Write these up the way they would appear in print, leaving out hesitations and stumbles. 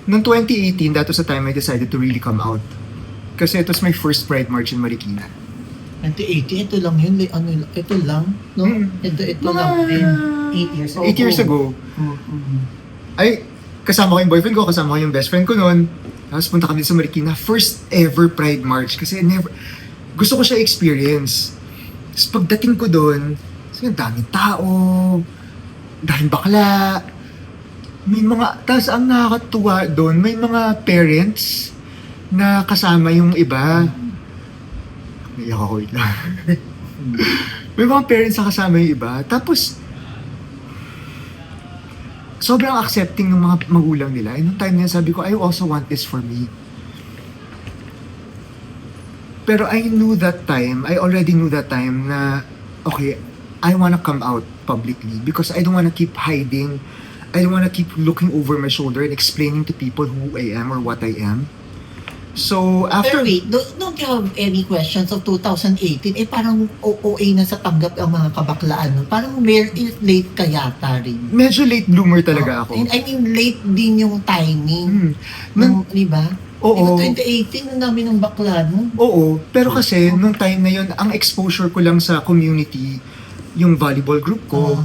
Noong 2018, that was the time I decided to really come out. Kasi it was my first Pride March in Marikina. 2018, ito lang yun. Ito lang, no? Ito Mga lang din. 8 years ago. 8 years ago. Ay, kasama ko yung boyfriend ko, kasama ko yung best friend ko noon. Tapos punta kami sa Marikina. First ever Pride March. Kasi gusto ko siya experience. Tapos pagdating ko doon, ang daming tao, daming bakla. Tapos ang nakakatuwa doon, may mga parents na kasama yung iba. Naiyak ako, wait lang. May mga parents na kasama yung iba. Tapos, sobrang accepting ng mga magulang nila. And nung time na yun, sabi ko, I also want this for me. Pero I already knew that time na, okay, I wanna come out publicly because I don't wanna keep hiding. I don't wanna keep looking over my shoulder and explaining to people who I am or what I am. So, after... Pero wait, don't you have any questions of 2018? Parang OA na sa tanggap ang mga kabaklaan. No? Parang late ka yata rin. Medyo late bloomer talaga ako. I mean, late din yung timing. Di ba? Oo. 2018, ang dami ng bakla, no? Oo, pero kasi nung time na yun, ang exposure ko lang sa community, yung volleyball group ko.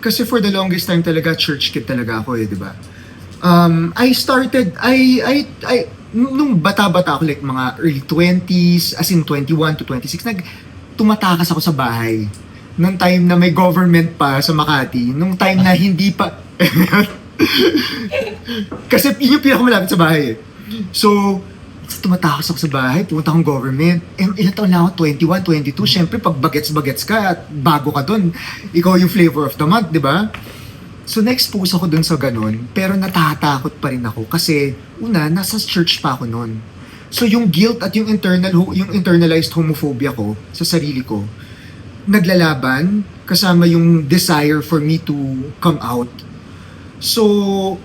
Kasi for the longest time talaga, church kid talaga ako di ba? Nung bata-bata ako, like mga early 20s, as in 21 to 26, tumatakas ako sa bahay. Nung time na may government pa sa Makati, nung time na hindi pa... Kasi yun yung pinakamalapit sa bahay. So, tumatakas ako sa bahay, pumunta akong government. Ilan taon lang ako? 21, 22. Siyempre, pag bagets-bagets ka at bago ka dun, ikaw yung flavor of the month, di ba? So, na-expose ako dun sa ganun, pero natatakot pa rin ako kasi, una, nasa church pa ako nun. So, yung guilt at yung internalized homophobia ko sa sarili ko, naglalaban kasama yung desire for me to come out. So,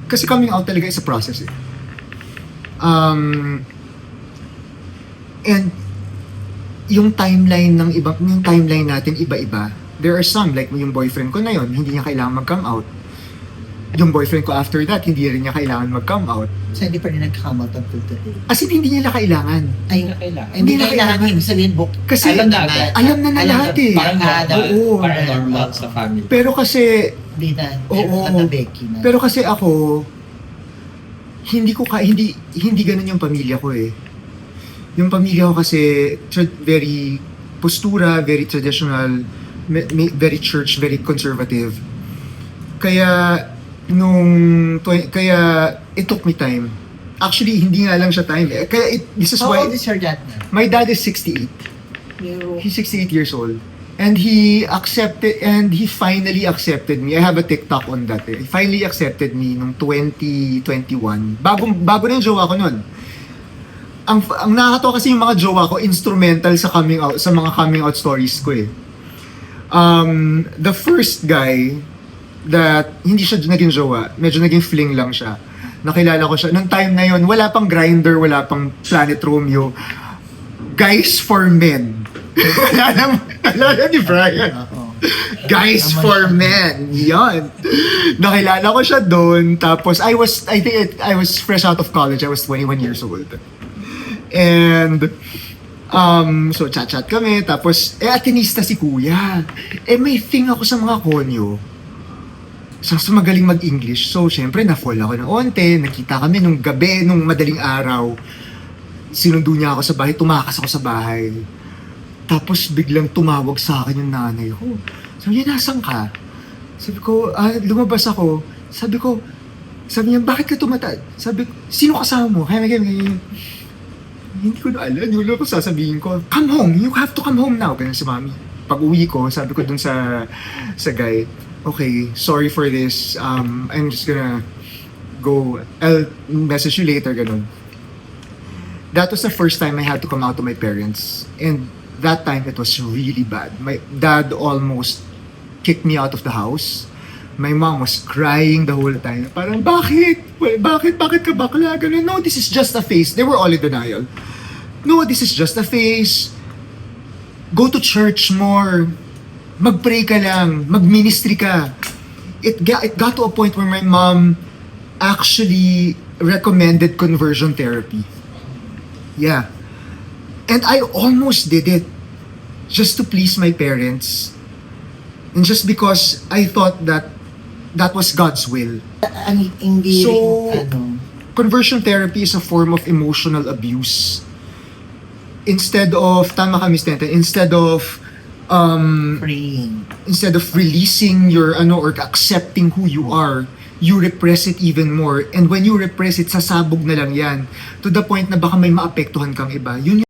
kasi coming out talaga is a process eh. And yung timeline natin iba-iba. There are some, like yung boyfriend ko na yun, hindi niya kailangan mag-come out. Yung boyfriend ko after that, hindi rin niya kailangan mag-come out. So, hindi pa rin nag-come out until today. As in, hindi niya kailangan. Ay, hindi na kailangan. Ibig sabihin, kasi alam na lahat eh. Parang normal sa family. Pero kasi, Hindi na. oo. Becky na. Pero kasi ako, hindi ganun yung pamilya ko eh. Yung pamilya ko kasi very postura, very traditional, very church, very conservative. Kaya it took me time. Actually, hindi nga lang siya time eh. Kaya this is why... How old is your dad now? My dad is 68. He's 68 years old. And he finally accepted me. I have a TikTok on that eh. He finally accepted me nung 2021. Bago na yung jowa ko nun. Ang nakakatawa kasi yung mga jowa ko, instrumental sa mga coming out stories ko eh. The first guy that hindi siya naging jowa, medyo naging fling lang siya. Nakilala ko siya. Nung time na yon, wala pang Grindr, wala pang Planet Romeo. Guys for Men. Alala ni Brian. Guys for Men. Yan. Nakilala ko siya doon. Tapos, I was fresh out of college. I was 21 years old. And, so chat-chat kami. Tapos, atinista si kuya. May thing ako sa mga konyo. So magaling mag-English. So, syempre, na-fall ako ng onte. Nakita kami nung gabi, nung madaling araw. Sinundo niya ako sa bahay. Tumakas ako sa bahay. Tapos, biglang tumawag sa akin yung nanay ko. Sabi niya, nasan ka? Sabi ko, lumabas ako. Sabi niya, bakit ka tumatad? Sabi ko, sino kasama mo? Kaya. Hindi ko na alam. Yung ko sasabihin ko, come home. You have to come home now. Ganun si mami. Pag uwi ko, sabi ko dun sa guy, okay, sorry for this. I'm just gonna go. I'll message you later, ganun. That was the first time I had to come out to my parents. And that time, it was really bad. My dad almost kicked me out of the house. My mom was crying the whole time. Parang, bakit? Bakit ka bakla? Ganun. No, this is just a phase. They were all in denial. No, this is just a phase. Go to church more. Mag-pray ka lang. Mag-ministry ka. it got to a point where my mom actually recommended conversion therapy. Yeah. And I almost did it just to please my parents. And just because I thought that that was God's will. Hindi So, rin, Conversion therapy is a form of emotional abuse. Instead of, tama ka, Miss Tenten, instead of freeing. releasing your or accepting who you are, you repress it even more. And when you repress it, sasabog na lang yan. To the point na baka may maapektuhan kang iba. Yun